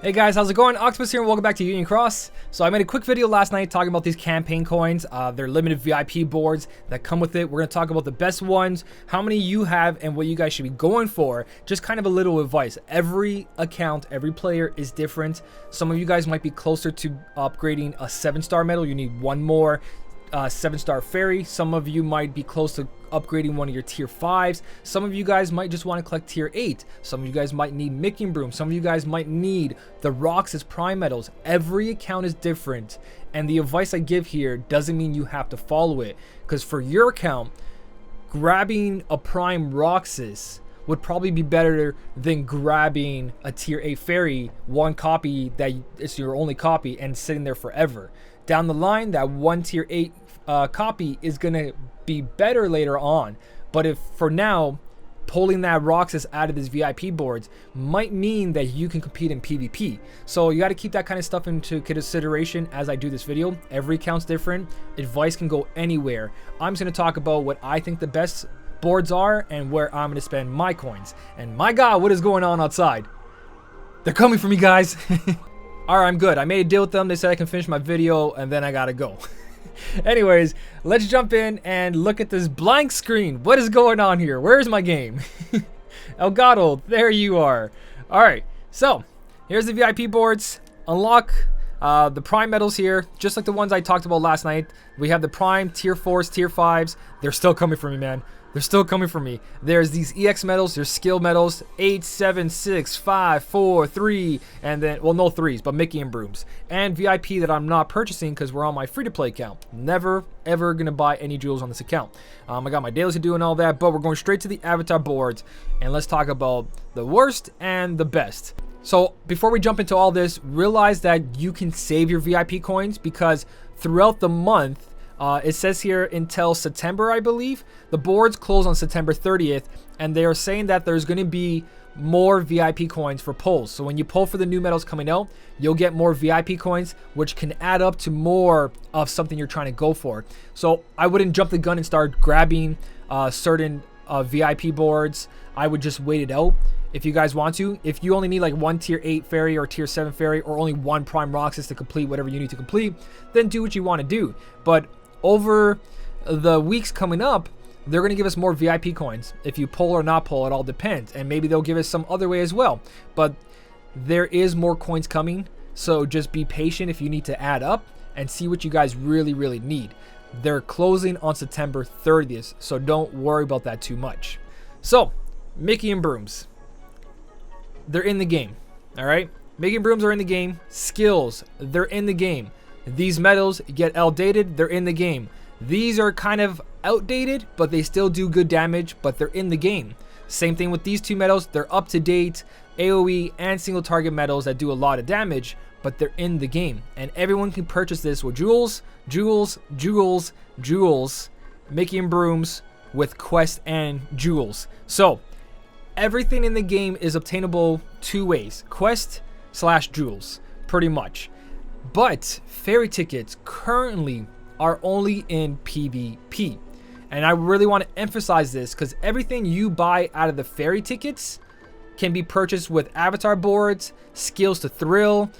Hey guys, how's it going? Octopus here and welcome back to Union Cross. So I made a quick video last night talking about these campaign coins. They're limited VIP boards that come with it. We're going to talk about the best ones, how many you have, and what you guys should be going for. Just kind of a little advice. Every account, every player is different. Some of you guys might be closer to upgrading a 7-star medal. You need one more 7-star fairy. Some of you might be close to upgrading one of your tier 5s. Some of you guys might just want to collect tier 8. Some of you guys might need Mickey and Broom. Some of you guys might need the rocks as prime medals. Every account is different, and the advice I give here doesn't mean you have to follow it, because for your account, grabbing a prime Roxas would probably be better than grabbing a tier 8 fairy, one copy that it's your only copy and sitting there forever. Down the line, that one tier 8 copy is gonna be better later on, but if for now pulling that Roxas out of these VIP boards might mean that you can compete in PvP. So you got to keep that kind of stuff into consideration as I do this video. Every account's different. Advice can go anywhere. I'm just gonna talk about what I think the best boards are and where I'm gonna spend my coins. And my god, what is going on outside? They're coming for me, guys. Alright, I'm good. I made a deal with them. They said I can finish my video and then I gotta go. Anyways, let's jump in and look at this blank screen. What is going on here? Where's my game? Elgato, there you are. Alright, so here's the VIP boards. Unlock the prime medals here, just like the ones I talked about last night. We have the prime tier 4s, tier 5s. They're still coming for me, man. They're still coming for me. There's these EX medals, there's skill medals, 8, 7, 6, 5, 4, 3, and then, well, no 3s, but Mickey and Brooms. And VIP that I'm not purchasing because we're on my free-to-play account. Never, ever gonna buy any jewels on this account. I got my dailies to do and all that, but we're going straight to the avatar boards, and let's talk about the worst and the best. So before we jump into all this, realize that you can save your VIP coins because throughout the month, it says here until September, I believe. The boards close on September 30th, and they are saying that there's going to be more VIP coins for pulls. So when you pull for the new medals coming out, you'll get more VIP coins, which can add up to more of something you're trying to go for. So I wouldn't jump the gun and start grabbing certain VIP boards. I would just wait it out. If you guys want to, if you only need like one tier 8 fairy or tier 7 fairy or only one prime Roxas to complete whatever you need to complete, then do what you want to do. But over the weeks coming up, they're going to give us more VIP coins. If you pull or not pull, it all depends. And maybe they'll give us some other way as well. But there is more coins coming. So just be patient if you need to add up and see what you guys really, really need. They're closing on September 30th. So don't worry about that too much. So, Mickey and Brooms. They're in the game. Alright? Mickey and Brooms are in the game. Skills. They're in the game. These medals get outdated, they're in the game. These are kind of outdated, but they still do good damage, but they're in the game. Same thing with these two medals, they're up to date, AoE and single target medals that do a lot of damage, but they're in the game. And everyone can purchase this with jewels, jewels, jewels, jewels, Mickey and Brooms with quest and jewels. So, everything in the game is obtainable two ways, quest / jewels, pretty much. But fairy tickets currently are only in PvP. And I really want to emphasize this because everything you buy out of the fairy tickets can be purchased with avatar boards, skills to thrill,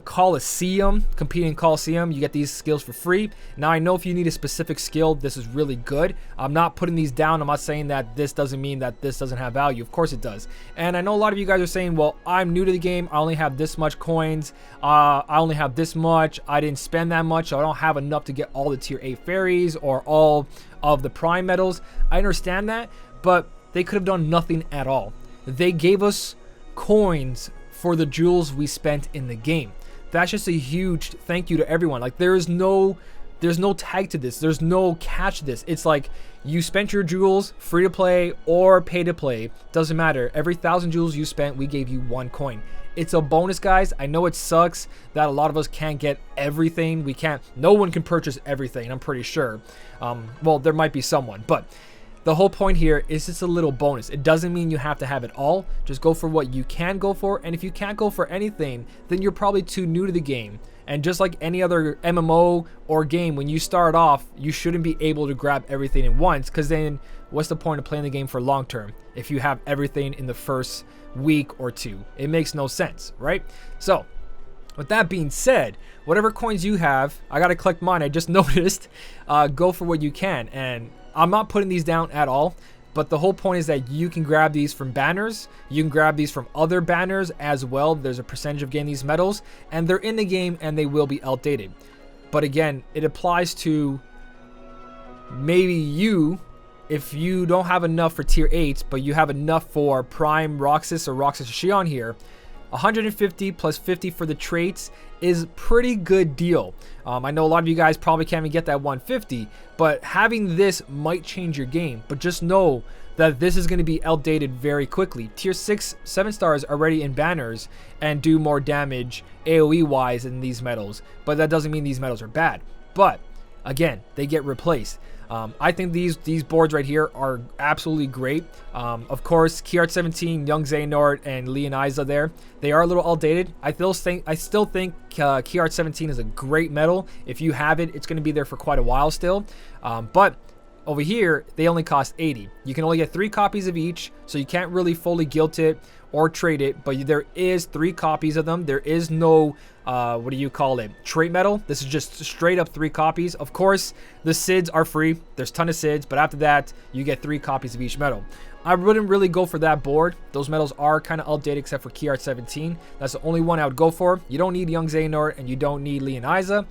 Coliseum, competing in Coliseum. You get these skills for free. Now I know if you need a specific skill, this is really good. I'm not putting these down. I'm not saying that this doesn't mean that this doesn't have value. Of course it does. And I know a lot of you guys are saying, well, I'm new to the game. I only have this much coins. I only have this much. I didn't spend that much. So I don't have enough to get all the tier 8 fairies or all of the prime medals. I understand that, but they could have done nothing at all. They gave us coins for the jewels we spent in the game. That's just a huge thank you to everyone. Like there's no tag to this. There's no catch to this. It's like you spent your jewels free to play or pay to play. Doesn't matter. Every 1,000 jewels you spent, we gave you one coin. It's a bonus, guys. I know it sucks that a lot of us can't get everything. We can't. No one can purchase everything, I'm pretty sure. Well, there might be someone, but the whole point here is just a little bonus. It doesn't mean you have to have it all. Just go for what you can go for. And if you can't go for anything, then you're probably too new to the game And just like any other MMO or game, when you start off, you shouldn't be able to grab everything at once, because then what's the point of playing the game for long term if you have everything in the first week or two? It makes no sense, right? So with that being said, whatever coins you have, I gotta collect mine, I just noticed. Go for what you can, and I'm not putting these down at all, but the whole point is that you can grab these from banners, you can grab these from other banners as well. There's a percentage of getting these medals, and they're in the game and they will be outdated. But again, it applies to maybe you, if you don't have enough for tier 8s, but you have enough for Prime Roxas or Roxas Shion here. 150 plus 50 for the traits is pretty good deal. I know a lot of you guys probably can't even get that 150, but having this might change your game. But just know that this is going to be outdated very quickly. Tier 6 7 stars are already in banners and do more damage AoE wise than these medals, but that doesn't mean these medals are bad. But again, they get replaced. I think these boards right here are absolutely great. Of course, Keyart 17, Young Xehanort, and Leoniza there, they are a little outdated. I still think Keyart 17 is a great medal. If you have it, it's going to be there for quite a while still. But over here, they only cost 80. You can only get 3 copies of each, so you can't really fully gilt it or trade it, but there is 3 copies of them. There is no what do you call it, trait medal. This is just straight up 3 copies. Of course, the SIDs are free. There's a ton of SIDs, but after that, you get 3 copies of each medal. I wouldn't really go for that board. Those medals are kind of outdated except for Keyart 17. That's the only one I would go for. You don't need Young Xehanort and you don't need Leoniza.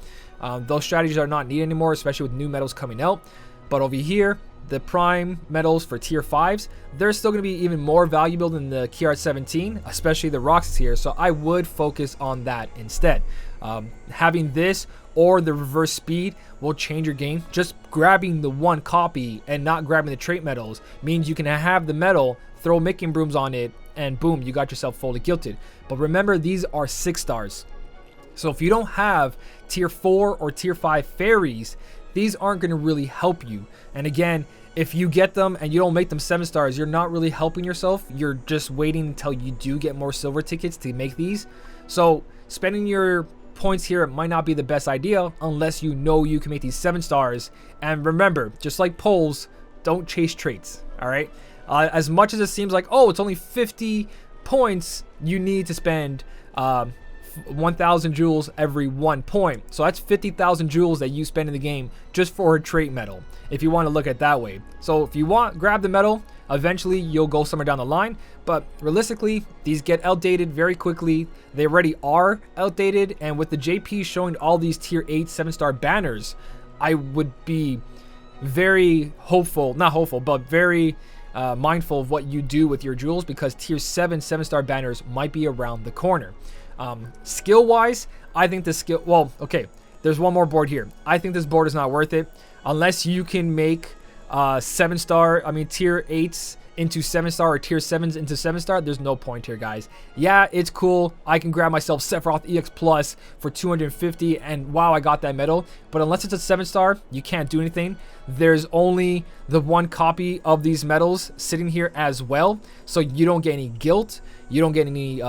Those strategies are not needed anymore, especially with new medals coming out. But over here, the prime medals for tier 5s, they're still going to be even more valuable than the Keyart 17, especially the Roxas here. So I would focus on that instead. Having this or the reverse speed will change your game. Just grabbing the 1 copy and not grabbing the trait medals means you can have the medal, throw Mickey Brooms on it, and boom, you got yourself fully gilted. But remember, these are 6 stars. So if you don't have tier 4 or tier 5 fairies, these aren't going to really help you. And again, if you get them and you don't make them 7 stars, you're not really helping yourself. You're just waiting until you do get more silver tickets to make these. So spending your points here might not be the best idea unless you know you can make these 7 stars. And remember, just like polls, don't chase traits. All right. As much as it seems like, oh, it's only 50 points, you need to spend 1,000 jewels every 1 point. So that's 50,000 jewels that you spend in the game just for a trait medal, if you want to look at it that way. So if you want, grab the medal. Eventually you'll go somewhere down the line, but realistically, these get outdated very quickly. They already are outdated, and with the JP showing all these tier 8 7-star banners, I would be very hopeful, not hopeful, but very mindful of what you do with your jewels, because tier 7 7-star banners might be around the corner. Skill wise, I think the skill, well, okay, there's one more board here. I think this board is not worth it unless you can make tier 8s into 7-star or tier 7s into 7-star. There's no point here, guys. Yeah, it's cool. I can grab myself Sephiroth EX Plus for 250 and wow, I got that medal. But unless it's a 7-star, you can't do anything. There's only the 1 copy of these medals sitting here as well. So you don't get any guilt. You don't get any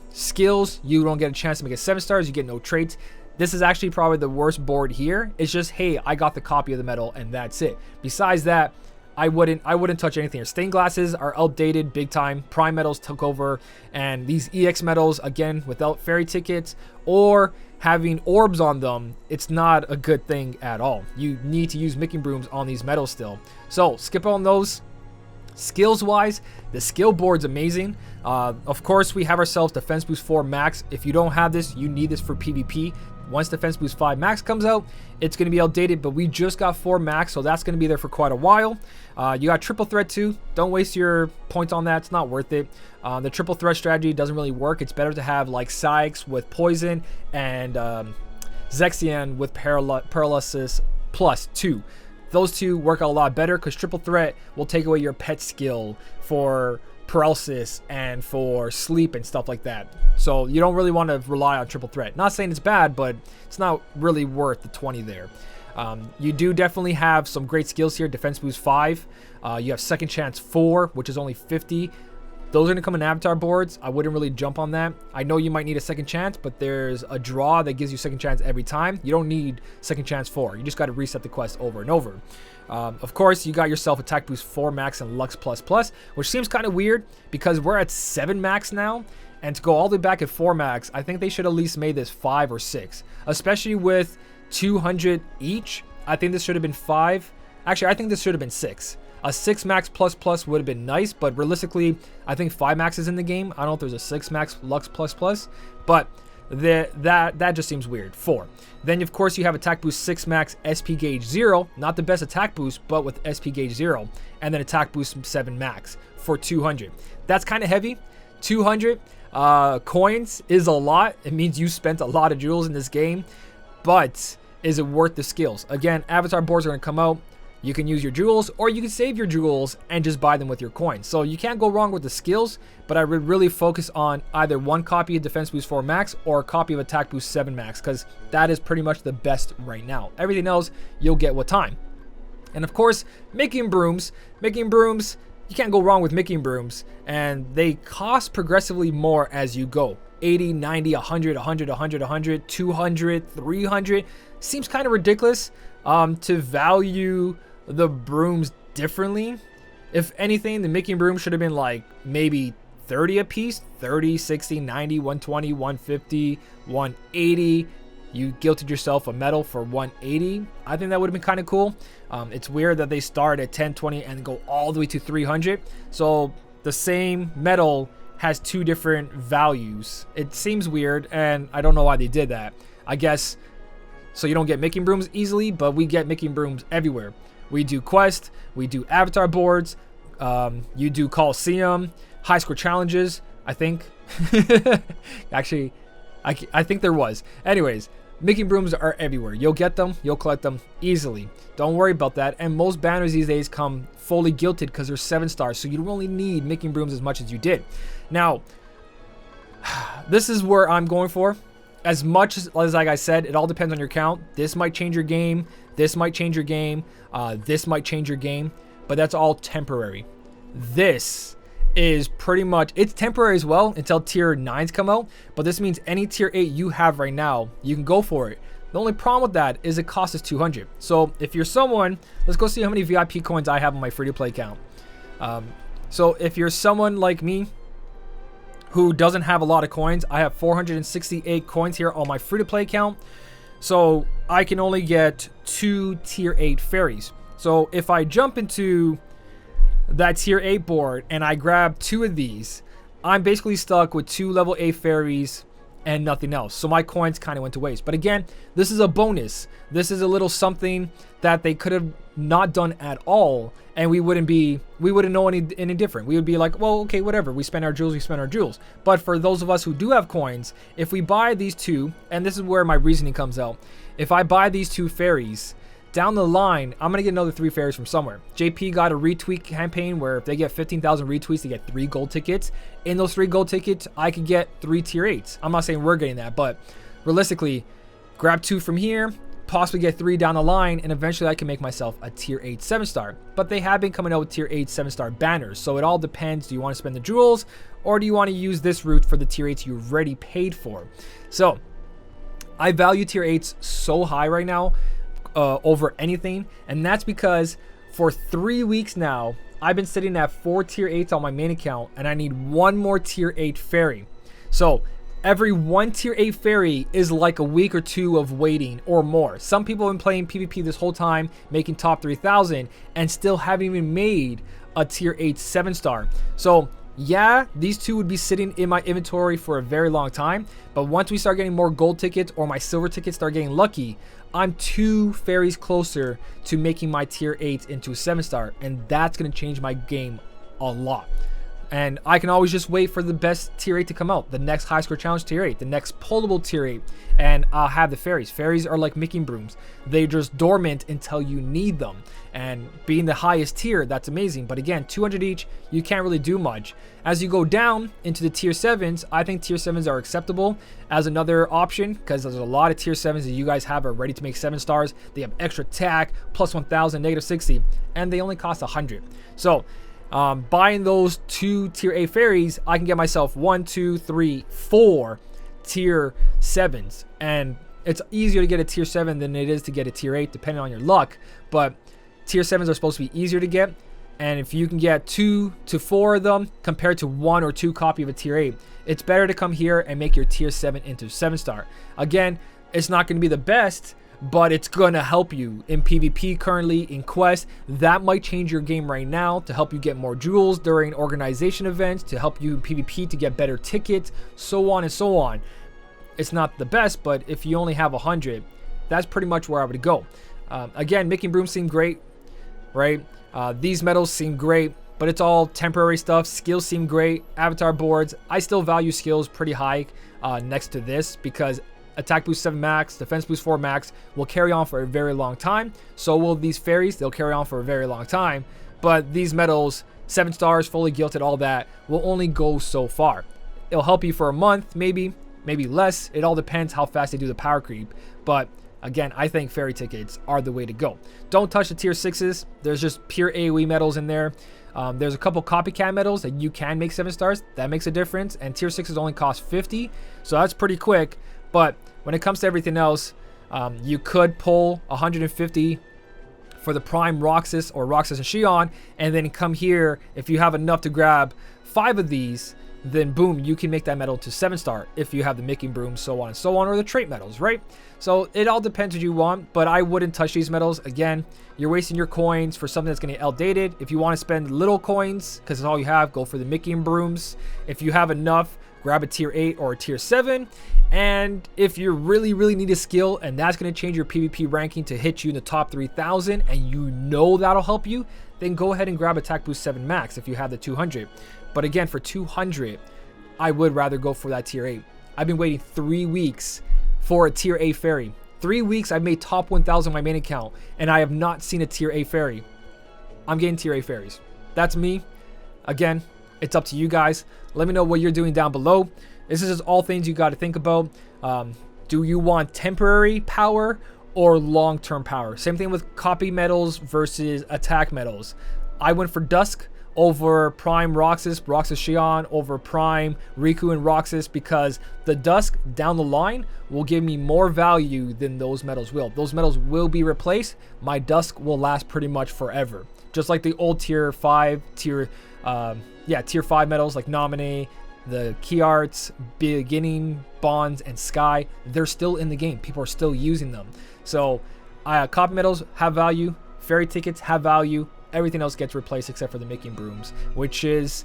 skills. You don't get a chance to make it 7 stars. You get no traits. This is actually probably the worst board here. It's just, hey, I got the copy of the medal and that's it. Besides that, I wouldn't touch anything here. Stained glasses are outdated big time. Prime medals took over, and these EX medals, again, without fairy tickets or having orbs on them, it's not a good thing at all. You need to use Mickey Brooms on these medals still. So skip on those. Skills wise, the skill board's amazing. Of course, we have ourselves Defense Boost 4 Max. If you don't have this, you need this for PvP. Once Defense Boost 5 Max comes out, it's going to be outdated, but we just got 4 Max, so that's going to be there for quite a while. You got Triple Threat too. Don't waste your points on that. It's not worth it. The Triple Threat strategy doesn't really work. It's better to have like Sykes with Poison and Zexian with Paralysis plus 2. Those 2 work out a lot better because Triple Threat will take away your pet skill for paralysis and for sleep and stuff like that. So you don't really want to rely on Triple Threat. Not saying it's bad, but it's not really worth the 20 there. You do definitely have some great skills here. Defense Boost 5. You have Second Chance 4, which is only 50. those are going to come in avatar boards. I wouldn't really jump on that. I know you might need a second chance, but there's a draw that gives you second chance every time. You don't need second chance 4. You just got to reset the quest over and over. Of course, you got yourself attack boost 4 max and Lux plus plus, which seems kind of weird because we're at 7 max now. And to go all the way back at 4 max, I think they should at least made this 5 or 6, especially with 200 each. I think this should have been 5. Actually, I think this should have been 6. A 6 max plus plus would have been nice, but realistically, I think 5 max is in the game. I don't know if there's a 6 max Lux plus plus, but that just seems weird. 4. Then of course you have attack boost 6 max, SP gauge 0, not the best attack boost, but with SP gauge 0, and then attack boost 7 max for 200. That's kind of heavy. 200 coins is a lot. It means you spent a lot of jewels in this game, but is it worth the skills? Again, avatar boards are going to come out. You can use your jewels, or you can save your jewels and just buy them with your coins. So you can't go wrong with the skills, but I would really focus on either one copy of defense boost 4 max or a copy of attack boost 7 max, because that is pretty much the best right now. Everything else you'll get with time. And of course, making brooms, you can't go wrong with making brooms, and they cost progressively more as you go. 80, 90, 100, 100, 100, 100, 200, 300. Seems kind of ridiculous to value the brooms differently. If anything, the making broom should have been like maybe 30 a piece, 30, 60, 90, 120, 150, 180. You guilted yourself a medal for 180. I think that would have been kind of cool. It's weird that they start at 10, 20 and go all the way to 300. So the same medal has 2 different values. It seems weird, and I don't know why they did that. I guess so you don't get making brooms easily, but we get making brooms everywhere. We do quest, we do avatar boards, you do Coliseum, high score challenges, I think. Actually, I think there was. Anyways, making brooms are everywhere. You'll get them, you'll collect them easily. Don't worry about that. And most banners these days come fully guilted because they're 7 stars, so you don't really need making brooms as much as you did. Now, this is where I'm going for. As much as like I said, it all depends on your count. This might change your game. This might change your game. This might change your game. But that's all temporary. This is pretty much, it's temporary as well until tier 9s come out. But this means any tier 8 you have right now, you can go for it. The only problem with that is it costs us 200. So if you're someone, let's go see how many VIP coins I have on my free-to-play account. So if you're someone like me, who doesn't have a lot of coins, I have 468 coins here on my free-to-play account. So I can only get 2 tier 8 fairies. So if I jump into that tier 8 board and I grab 2 of these, I'm basically stuck with 2 level 8 fairies and nothing else. So my coins kind of went to waste. But again, this is a bonus. This is a little something that they could have not done at all, and we wouldn't know any different. We would be like, well, okay, whatever. We spend our jewels, But for those of us who do have coins, if we buy these 2, and this is where my reasoning comes out. If I buy these 2 fairies, down the line, I'm going to get another 3 fairies from somewhere. JP got a retweet campaign where if they get 15,000 retweets, they get 3 gold tickets. In those 3 gold tickets, I could get 3 tier 8s. I'm not saying we're getting that, but realistically, grab 2 from here, possibly get 3 down the line, and eventually I can make myself a tier 8 7-star. But they have been coming out with tier 8 7-star banners, so it all depends. Do you want to spend the jewels, or do you want to use this route for the tier 8s you already paid for? So I value tier 8s so high right now over anything, and that's because for 3 weeks now I've been sitting at 4 tier 8s on my main account, and I need 1 more tier 8 fairy. So every 1 tier 8 fairy is like a week or 2 of waiting or more. Some people have been playing PvP this whole time, making top 3,000, and still haven't even made a tier 8 7-star. So yeah, these 2 would be sitting in my inventory for a very long time, but once we start getting more gold tickets or my silver tickets start getting lucky, I'm 2 fairies closer to making my tier 8 into a 7-star, and that's going to change my game a lot. And I can always just wait for the best tier 8 to come out, the next high score challenge tier 8, the next pullable tier 8, and I'll have the fairies. Fairies are like making brooms. They're just dormant until you need them. And being the highest tier, that's amazing. But again, 200 each, you can't really do much. As you go down into the tier 7s, I think tier 7s are acceptable as another option, because there's a lot of tier 7s that you guys have are ready to make 7 stars. They have extra attack, plus 1,000, negative 60, and they only cost 100. So Buying those 2 tier A fairies, I can get myself 1, 2, 3, 4 tier 7s, and it's easier to get a tier 7 than it is to get a tier 8 depending on your luck, but tier 7s are supposed to be easier to get, and if you can get 2 to 4 of them compared to 1 or 2 copy of a tier 8, it's better to come here and make your tier 7 into 7-star. Again, it's not going to be the best, but it's going to help you in PvP currently, in Quest. That might change your game right now to help you get more jewels during organization events, to help you in PvP to get better tickets, so on and so on. It's not the best, but if you only have 100, that's pretty much where I would go. Again, making brooms seem great, right? These medals seem great, but it's all temporary stuff. Skills seem great. Avatar boards, I still value skills pretty high next to this, because attack boost 7 max, defense boost 4 max will carry on for a very long time. So will these fairies. They'll carry on for a very long time. But these medals, 7 stars, fully gilded, all that, will only go so far. It'll help you for a month, maybe less. It all depends how fast they do the power creep. But again, I think fairy tickets are the way to go. Don't touch the tier 6s. There's just pure AoE medals in there. There's a couple copycat medals that you can make 7 stars. That makes a difference. And tier 6s only cost 50. So that's pretty quick. But when it comes to everything else, you could pull 150 for the Prime Roxas or Roxas and Xion, and then come here. If you have enough to grab 5 of these, then boom, you can make that medal to 7-star if you have the making broom, so on and so on, or the trait medals, right? So it all depends what you want, but I wouldn't touch these medals. Again, you're wasting your coins for something that's going to get outdated. If you want to spend little coins, because it's all you have, go for the making brooms. If you have enough, grab a tier 8 or a tier 7. And if you really need a skill, and that's going to change your PvP ranking to hit you in the top 3,000, and you know that'll help you, then go ahead and grab attack boost 7 max if you have the 200. But again, for 200, I would rather go for that tier 8. I've been waiting 3 weeks for a tier A fairy. 3 weeks I've made top 1,000 on my main account, and I have not seen a tier A fairy. I'm getting tier A fairies. That's me. Again, it's up to you guys. Let me know what you're doing down below. This is just all things you got to think about. Do you want temporary power or long-term power? Same thing with copy medals versus attack medals. I went for Dusk over Prime Roxas, Roxas Xion over Prime Riku and Roxas, because the Dusk down the line will give me more value than those medals will. Those medals will be replaced. My Dusk will last pretty much forever. Just like the old tier 5, tier 5 medals like Nominee, the Key Arts, Beginning, Bonds, and Sky, they're still in the game. People are still using them. So copy medals have value. Fairy tickets have value. Everything else gets replaced except for the making brooms, which is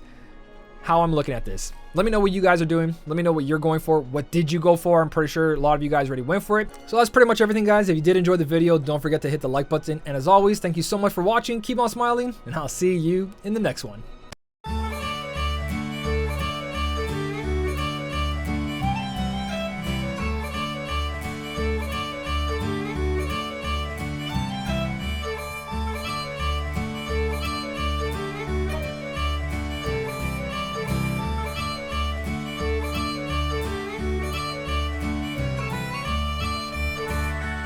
how I'm looking at this. Let me know what you guys are doing. Let me know what you're going for. What did you go for? I'm pretty sure a lot of you guys already went for it. So that's pretty much everything, guys. If you did enjoy the video, don't forget to hit the like button. And as always, thank you so much for watching. Keep on smiling, and I'll see you in the next one.